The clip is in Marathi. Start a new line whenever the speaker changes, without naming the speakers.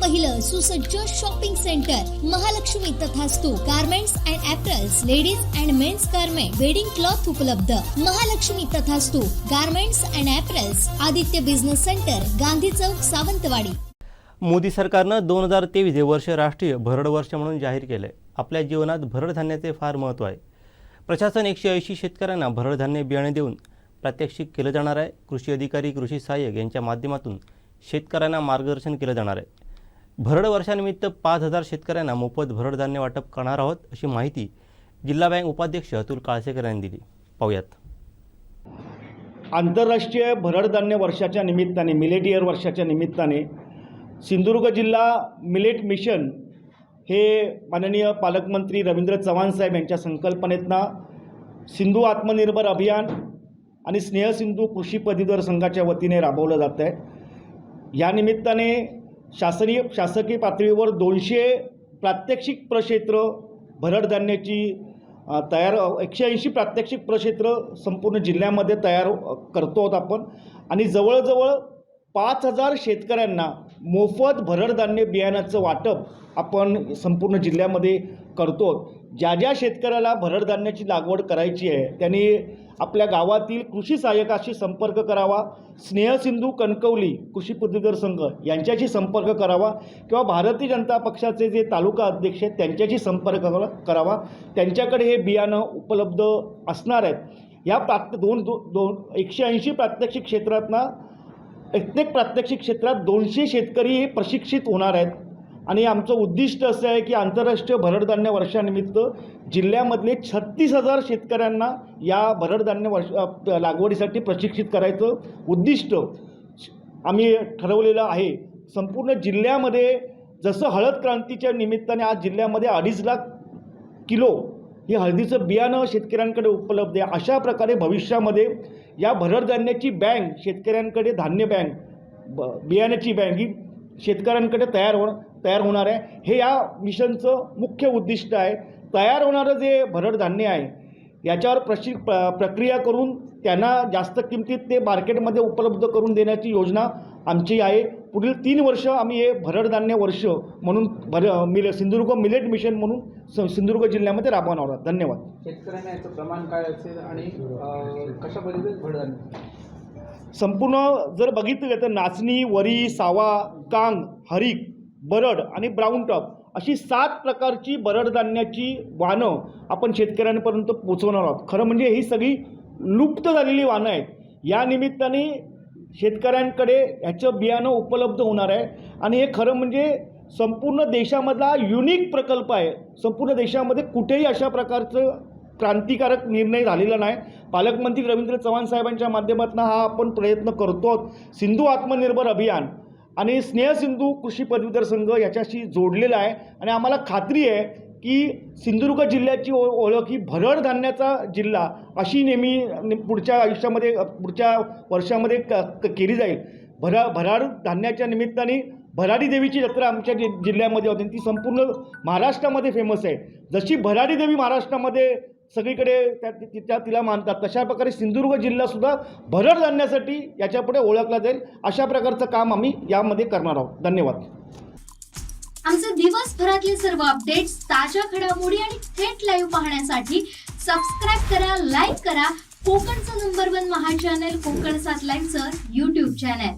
पहिलं सुसज्ज shopping centre Mahalakshmi Tathastu garments and apparels, ladies and mens garment, wedding cloth उपलब्ध. Mahalakshmi Tathastu garments and apparels, Aditya business centre, Gandhi Chowk, Sawantwadi.
Modi सरकारनं 2023 हे वर्ष राष्ट्रीय भरड वर्ष म्हणून जाहीर केले. आपल्या जीवनात भरड धान्याचे फार महत्त्व आहे. प्रशासन 180 शेतकऱ्यांना भरड धान्य बियाणे देऊन प्रात्यक्षिक केलं जाणार आहे. कृषी अधिकारी, कृषी सहाय्यक यांच्या माध्यमातून शेतकऱ्यांना मार्गदर्शन केलं जाणार आहे. भरड वर्षानिमित्त 5000 शेतकऱ्यांना मोफत भरड धान्य वाटप करणार आहोत, अशी माहिती जिल्हा बँक उपाध्यक्ष अतुल काळसेकर यांनी दिली. पाहूयात.
आंतरराष्ट्रीय भरड धान्य वर्षाच्या निमित्ताने, मिलेट इयर वर्षाच्या निमित्ताने सिंधुदुर्ग जिल्हा मिलेट मिशन हे माननीय पालकमंत्री रवींद्र चव्हाण साहेब यांच्या संकल्पनेतनं सिंधू आत्मनिर्भर अभियान आणि स्नेहसिंधू कृषी पदवीधर संघाच्या वतीने राबवलं जात आहे. या निमित्ताने शासकीय पातळीवर 200 प्रात्यक्षिक प्रक्षेत्र भरड धान्याची तयार 180 प्रात्यक्षिक प्रक्षेत्र संपूर्ण जिल्ह्यामध्ये तयार करतो आहोत आपण. आणि जवळजवळ 5000 शेतकऱ्यांना मोफत भरड धान्य बियाण्याचं वाटप आपण संपूर्ण जिल्ह्यामध्ये करतो. ज्या ज्या शेतकऱ्याला भरड धान्याची लागवड करायची आहे त्यांनी आपल्या गावातील कृषी सहाय्यकाशी संपर्क करावा, स्नेहसिंधू कणकवली कृषी पदवीधर संघ यांच्याशी संपर्क करावा किंवा भारतीय जनता पक्षाचे जे तालुका अध्यक्ष आहेत त्यांच्याशी संपर्क करावा. त्यांच्याकडे हे बियाणं उपलब्ध असणार आहेत. या 180 प्रात्यक्षिक क्षेत्रातनं प्रत्येक प्रात्यक्षिक क्षेत्रात 200 शेतकरी हे प्रशिक्षित होणार आहेत. आणि आमचं उद्दिष्ट असं आहे की आंतरराष्ट्रीय भरड धान्य वर्षानिमित्त जिल्ह्यामधले 36,000 शेतकऱ्यांना या भरड धान्य लागवडीसाठी प्रशिक्षित करायचं उद्दिष्ट आम्ही ठरवलेलं आहे. संपूर्ण जिल्ह्यामध्ये जसं हळद क्रांतीच्या निमित्ताने आज जिल्ह्यामध्ये 2.5 लाख किलो हे हळदीचं बियाणं शेतकऱ्यांकडे उपलब्ध आहे, अशा प्रकारे भविष्यामध्ये या भरड धान्याची बँक शेतकऱ्यांकडे, धान्य बँक, बियाण्याची बँक ही शेतकऱ्यांकडे तयार होणार आहे. हे या मिशनचं मुख्य उद्दिष्ट आहे. तयार होणारं जे भरड धान्य आहे याच्यावर प्रक्रिया करून त्यांना जास्त किमतीत ते मार्केटमध्ये उपलब्ध करून देण्याची योजना आमची आहे. पुढील 3 वर्ष आम्ही हे भरड धान्य वर्ष म्हणून सिंधुदुर्ग मिलेट मिशन म्हणून सिंधुदुर्ग जिल्ह्यामध्ये राबवणार आहोत. धन्यवाद.
शेतकऱ्यांना याचं प्रमाण काय असेल आणि कशा पद्धतीने भरड धान्य
संपूर्ण जर बघितलं तर नाचणी, वरी, सावा, कांग, हरीक, बरड आणि ब्राऊन टॉप अशी 7 प्रकारची भरड धान्याची वाणं आपण शेतकऱ्यांपर्यंत पोचवणार आहोत. खरं म्हणजे ही सगळी लुप्त झालेली वाणं आहेत. या निमित्ताने शेतकऱ्यांकडे ह्याचं बियाणं उपलब्ध होणार आहे. आणि हे खरं म्हणजे संपूर्ण देशामधला युनिक प्रकल्प आहे. संपूर्ण देशामध्ये कुठेही अशा प्रकारचं क्रांतिकारक निर्णय झालेला नाही. पालकमंत्री रवींद्र चव्हाण साहेबांच्या माध्यमातून हा आपण प्रयत्न करतो. सिंधू आत्मनिर्भर अभियान आणि स्नेहसिंधू कृषी पदवीधर संघ याच्याशी जोडलेला आहे. आणि आम्हाला खात्री आहे की सिंधुदुर्ग जिल्ह्याची ओळख ही भरड धान्याचा जिल्हा अशी नेहमी पुढच्या आयुष्यामध्ये, पुढच्या वर्षामध्ये केली जाईल. भराड धान्याच्या निमित्ताने भराडी देवीची जत्रा आमच्या जिल्ह्यामध्ये होते. ती संपूर्ण महाराष्ट्रामध्ये फेमस आहे. जशी भराडी देवी महाराष्ट्रामध्ये सगळीकडे तिला मानतात, तशा प्रकारे सिंधुदुर्ग जिल्हासुद्धा भरड धान्यासाठी याच्यापुढे ओळखला जाईल. अशा प्रकारचं काम आम्ही यामध्ये करणार आहोत. धन्यवाद.
आमचे दिवसभरातले सर्व अपडेट्स, ताज्या घडामोडी आणि थेट लाईव्ह पाहण्यासाठी सबस्क्राईब करा, लाईक करा कोकणचं नंबर 1 महा चॅनल कोकण 7 लाईव्हचं YouTube चॅनल.